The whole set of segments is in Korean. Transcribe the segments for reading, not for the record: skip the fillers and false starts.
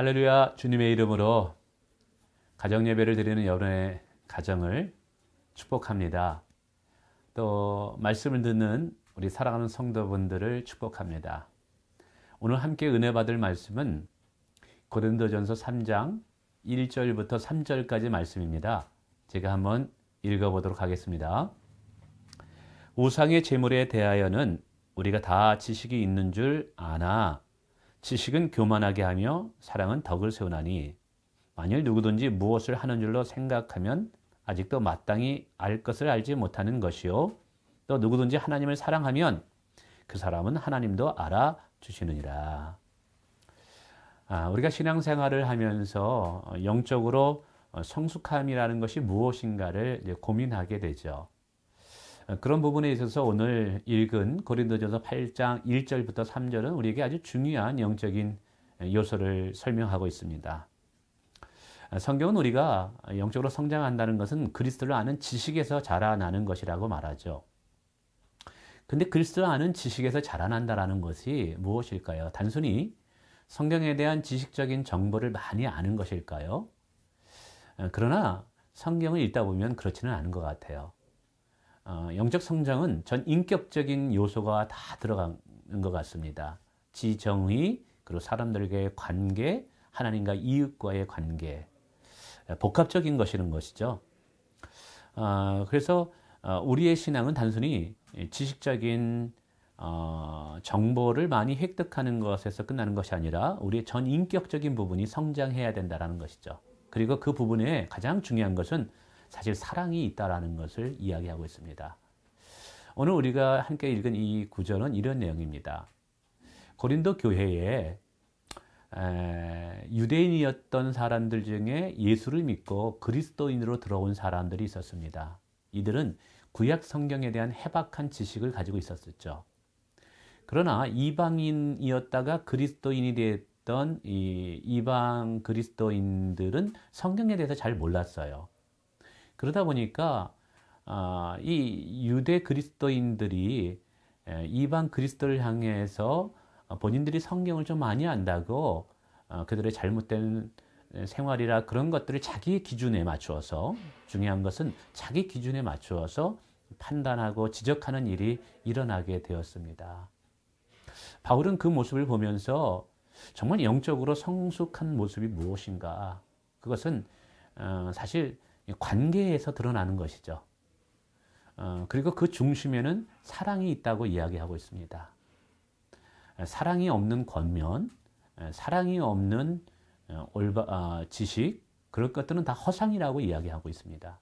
할렐루야. 주님의 이름으로 가정예배를 드리는 여러분의 가정을 축복합니다. 또 말씀을 듣는 우리 사랑하는 성도분들을 축복합니다. 오늘 함께 은혜 받을 말씀은 고린도전서 3장 1절부터 3절까지 말씀입니다. 제가 한번 읽어보도록 하겠습니다. 우상의 제물에 대하여는 우리가 다 지식이 있는 줄 아나 지식은 교만하게 하며 사랑은 덕을 세우나니 만일 누구든지 무엇을 하는 줄로 생각하면 아직도 마땅히 알 것을 알지 못하는 것이요 또 누구든지 하나님을 사랑하면 그 사람은 하나님도 알아주시느니라. 우리가 신앙생활을 하면서 영적으로 성숙함이라는 것이 무엇인가를 이제 고민하게 되죠. 그런 부분에 있어서 오늘 읽은 고린도전서 8장 1절부터 3절은 우리에게 아주 중요한 영적인 요소를 설명하고 있습니다. 성경은 우리가 영적으로 성장한다는 것은 그리스도를 아는 지식에서 자라나는 것이라고 말하죠. 근데 그리스도를 아는 지식에서 자라난다는 것이 무엇일까요? 단순히 성경에 대한 지식적인 정보를 많이 아는 것일까요? 그러나 성경을 읽다 보면 그렇지는 않은 것 같아요. 영적 성장은 전 인격적인 요소가 다 들어가는 것 같습니다. 지정의, 그리고 사람들과의 관계, 하나님과 이웃과의 관계, 복합적인 것이라는 것이죠. 그래서 우리의 신앙은 단순히 지식적인 정보를 많이 획득하는 것에서 끝나는 것이 아니라 우리의 전 인격적인 부분이 성장해야 된다는 것이죠. 그리고 그 부분에 가장 중요한 것은 사실 사랑이 있다는 것을 이야기하고 있습니다. 오늘 우리가 함께 읽은 이 구절은 이런 내용입니다. 고린도 교회에 유대인이었던 사람들 중에 예수를 믿고 그리스도인으로 들어온 사람들이 있었습니다. 이들은 구약 성경에 대한 해박한 지식을 가지고 있었죠. 그러나 이방인이었다가 그리스도인이 됐던 이 이방 그리스도인들은 성경에 대해서 잘 몰랐어요. 그러다 보니까 이 유대 그리스도인들이 이방 그리스도를 향해서 본인들이 성경을 좀 많이 안다고 그들의 잘못된 생활이라 그런 것들을 자기 기준에 맞추어서, 중요한 것은 자기 기준에 맞추어서 판단하고 지적하는 일이 일어나게 되었습니다. 바울은 그 모습을 보면서 정말 영적으로 성숙한 모습이 무엇인가? 그것은 사실 관계에서 드러나는 것이죠. 그리고 그 중심에는 사랑이 있다고 이야기하고 있습니다. 사랑이 없는 권면, 사랑이 없는 지식, 그런 것들은 다 허상이라고 이야기하고 있습니다.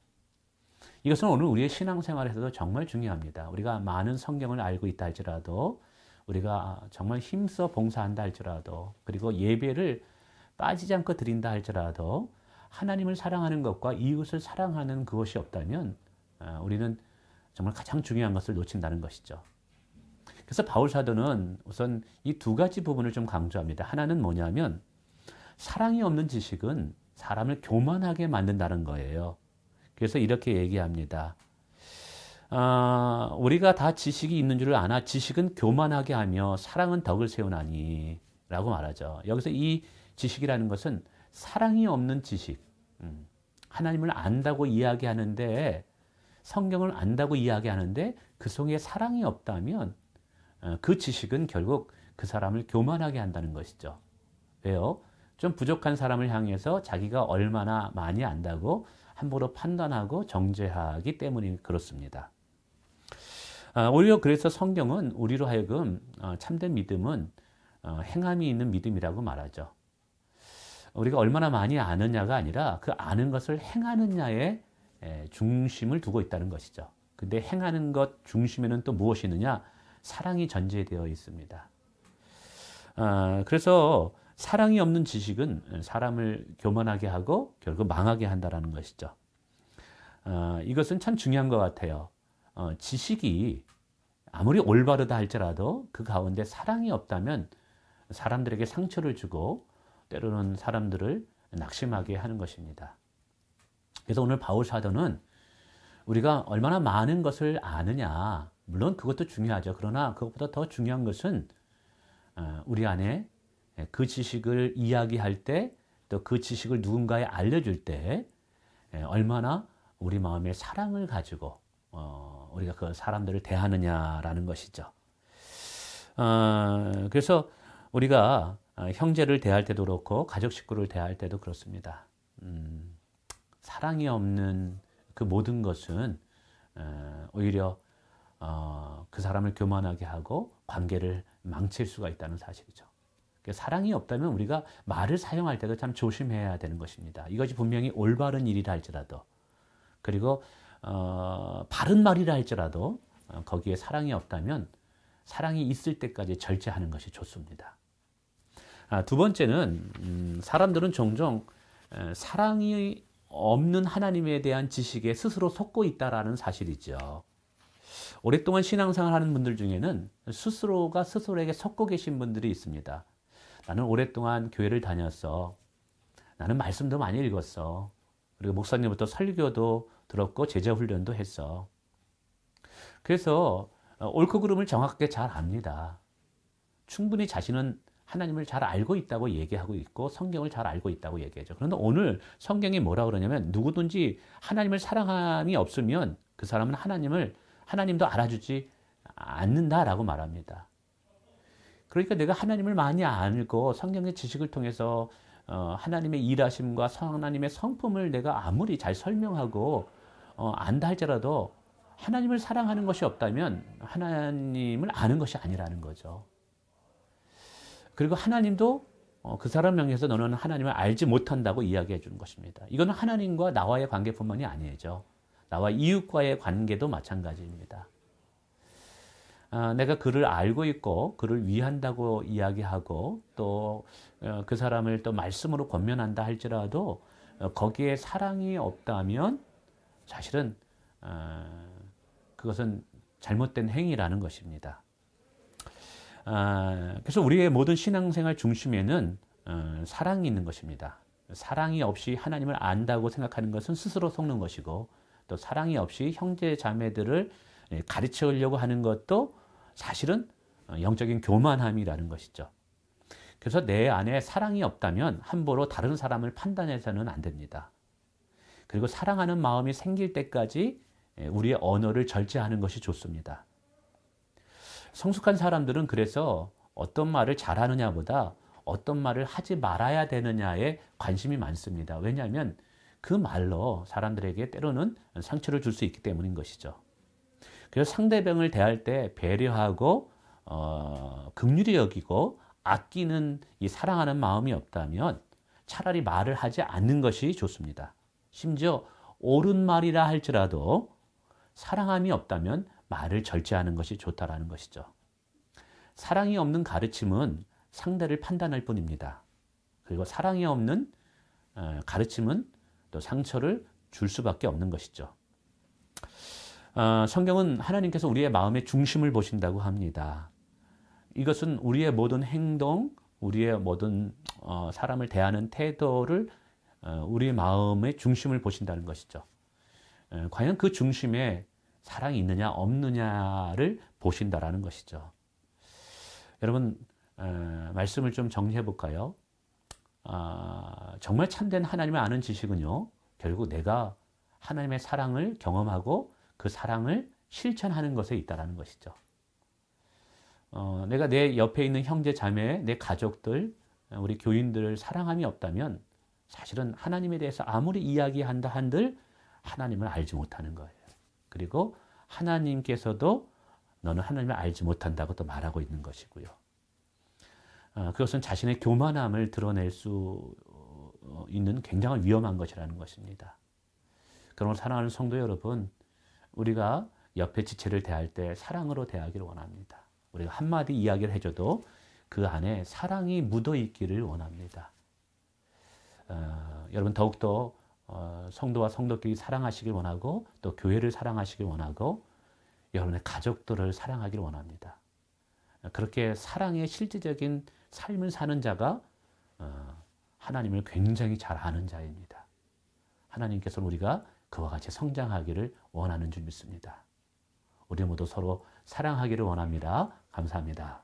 이것은 오늘 우리의 신앙생활에서도 정말 중요합니다. 우리가 많은 성경을 알고 있다 할지라도, 우리가 정말 힘써 봉사한다 할지라도, 그리고 예배를 빠지지 않고 드린다 할지라도 하나님을 사랑하는 것과 이웃을 사랑하는 그것이 없다면 우리는 정말 가장 중요한 것을 놓친다는 것이죠. 그래서 바울 사도는 우선 이 두 가지 부분을 좀 강조합니다. 하나는 뭐냐면 사랑이 없는 지식은 사람을 교만하게 만든다는 거예요. 그래서 이렇게 얘기합니다. 우리가 다 지식이 있는 줄을 아나 지식은 교만하게 하며 사랑은 덕을 세우나니 라고 말하죠. 여기서 이 지식이라는 것은 사랑이 없는 지식, 하나님을 안다고 이야기하는데, 성경을 안다고 이야기하는데 그 속에 사랑이 없다면 그 지식은 결국 그 사람을 교만하게 한다는 것이죠. 왜요? 좀 부족한 사람을 향해서 자기가 얼마나 많이 안다고 함부로 판단하고 정죄하기 때문이 그렇습니다. 오히려 그래서 성경은 우리로 하여금 참된 믿음은 행함이 있는 믿음이라고 말하죠. 우리가 얼마나 많이 아느냐가 아니라 그 아는 것을 행하느냐에 중심을 두고 있다는 것이죠. 근데 행하는 것 중심에는 또 무엇이 있느냐? 사랑이 전제되어 있습니다. 그래서 사랑이 없는 지식은 사람을 교만하게 하고 결국 망하게 한다는 것이죠. 이것은 참 중요한 것 같아요. 지식이 아무리 올바르다 할지라도 그 가운데 사랑이 없다면 사람들에게 상처를 주고 때로는 사람들을 낙심하게 하는 것입니다. 그래서 오늘 바울 사도는 우리가 얼마나 많은 것을 아느냐, 물론 그것도 중요하죠. 그러나 그것보다 더 중요한 것은 우리 안에 그 지식을 이야기할 때, 또 그 지식을 누군가에 알려줄 때 얼마나 우리 마음에 사랑을 가지고 우리가 그 사람들을 대하느냐라는 것이죠. 그래서 우리가 형제를 대할 때도 그렇고 가족 식구를 대할 때도 그렇습니다. 사랑이 없는 그 모든 것은 오히려 그 사람을 교만하게 하고 관계를 망칠 수가 있다는 사실이죠. 사랑이 없다면 우리가 말을 사용할 때도 참 조심해야 되는 것입니다. 이것이 분명히 올바른 일이라 할지라도, 그리고 바른 말이라 할지라도 거기에 사랑이 없다면 사랑이 있을 때까지 절제하는 것이 좋습니다. 두 번째는 사람들은 종종 사랑이 없는 하나님에 대한 지식에 스스로 속고 있다라는 사실이죠. 오랫동안 신앙생활 하는 분들 중에는 스스로가 스스로에게 속고 계신 분들이 있습니다. 나는 오랫동안 교회를 다녔어. 나는 말씀도 많이 읽었어. 그리고 목사님부터 설교도 들었고 제자훈련도 했어. 그래서 옳고 그름을 정확하게 잘 압니다. 충분히 자신은 하나님을 잘 알고 있다고 얘기하고 있고 성경을 잘 알고 있다고 얘기하죠. 그런데 오늘 성경이 뭐라 그러냐면 누구든지 하나님을 사랑함이 없으면 그 사람은 하나님도 알아주지 않는다라고 말합니다. 그러니까 내가 하나님을 많이 알고 성경의 지식을 통해서 하나님의 일하심과 하나님의 성품을 내가 아무리 잘 설명하고 안다 할지라도 하나님을 사랑하는 것이 없다면 하나님을 아는 것이 아니라는 거죠. 그리고 하나님도 그 사람 명에서 너는 하나님을 알지 못한다고 이야기해 주는 것입니다. 이거는 하나님과 나와의 관계뿐만이 아니죠. 나와 이웃과의 관계도 마찬가지입니다. 내가 그를 알고 있고 그를 위한다고 이야기하고 또 그 사람을 또 말씀으로 권면한다 할지라도 거기에 사랑이 없다면 사실은 그것은 잘못된 행위라는 것입니다. 그래서 우리의 모든 신앙생활 중심에는 사랑이 있는 것입니다. 사랑이 없이 하나님을 안다고 생각하는 것은 스스로 속는 것이고, 또 사랑이 없이 형제 자매들을 가르치려고 하는 것도 사실은 영적인 교만함이라는 것이죠. 그래서 내 안에 사랑이 없다면 함부로 다른 사람을 판단해서는 안 됩니다. 그리고 사랑하는 마음이 생길 때까지 우리의 언어를 절제하는 것이 좋습니다. 성숙한 사람들은 그래서 어떤 말을 잘하느냐보다 어떤 말을 하지 말아야 되느냐에 관심이 많습니다. 왜냐하면 그 말로 사람들에게 때로는 상처를 줄 수 있기 때문인 것이죠. 그래서 상대방을 대할 때 배려하고 긍휼히 여기고 아끼는 이 사랑하는 마음이 없다면 차라리 말을 하지 않는 것이 좋습니다. 심지어 옳은 말이라 할지라도 사랑함이 없다면 말을 절제하는 것이 좋다라는 것이죠. 사랑이 없는 가르침은 상대를 판단할 뿐입니다. 그리고 사랑이 없는 가르침은 또 상처를 줄 수밖에 없는 것이죠. 성경은 하나님께서 우리의 마음의 중심을 보신다고 합니다. 이것은 우리의 모든 행동, 우리의 모든 사람을 대하는 태도를 우리의 마음의 중심을 보신다는 것이죠. 과연 그 중심에 사랑이 있느냐 없느냐를 보신다라는 것이죠. 여러분 말씀을 좀 정리해 볼까요? 정말 참된 하나님을 아는 지식은요, 결국 내가 하나님의 사랑을 경험하고 그 사랑을 실천하는 것에 있다라는 것이죠. 내가 내 옆에 있는 형제 자매, 내 가족들, 우리 교인들을 사랑함이 없다면 사실은 하나님에 대해서 아무리 이야기한다 한들 하나님을 알지 못하는 거예요. 그리고 하나님께서도 너는 하나님을 알지 못한다고 또 말하고 있는 것이고요. 그것은 자신의 교만함을 드러낼 수 있는 굉장히 위험한 것이라는 것입니다. 그러므로 사랑하는 성도 여러분, 우리가 옆에 지체를 대할 때 사랑으로 대하기를 원합니다. 우리가 한마디 이야기를 해줘도 그 안에 사랑이 묻어 있기를 원합니다. 여러분 더욱더 성도와 성도끼리 사랑하시길 원하고 또 교회를 사랑하시길 원하고 여러분의 가족들을 사랑하길 원합니다. 그렇게 사랑의 실질적인 삶을 사는 자가 하나님을 굉장히 잘 아는 자입니다. 하나님께서는 우리가 그와 같이 성장하기를 원하는 줄 믿습니다. 우리 모두 서로 사랑하기를 원합니다. 감사합니다.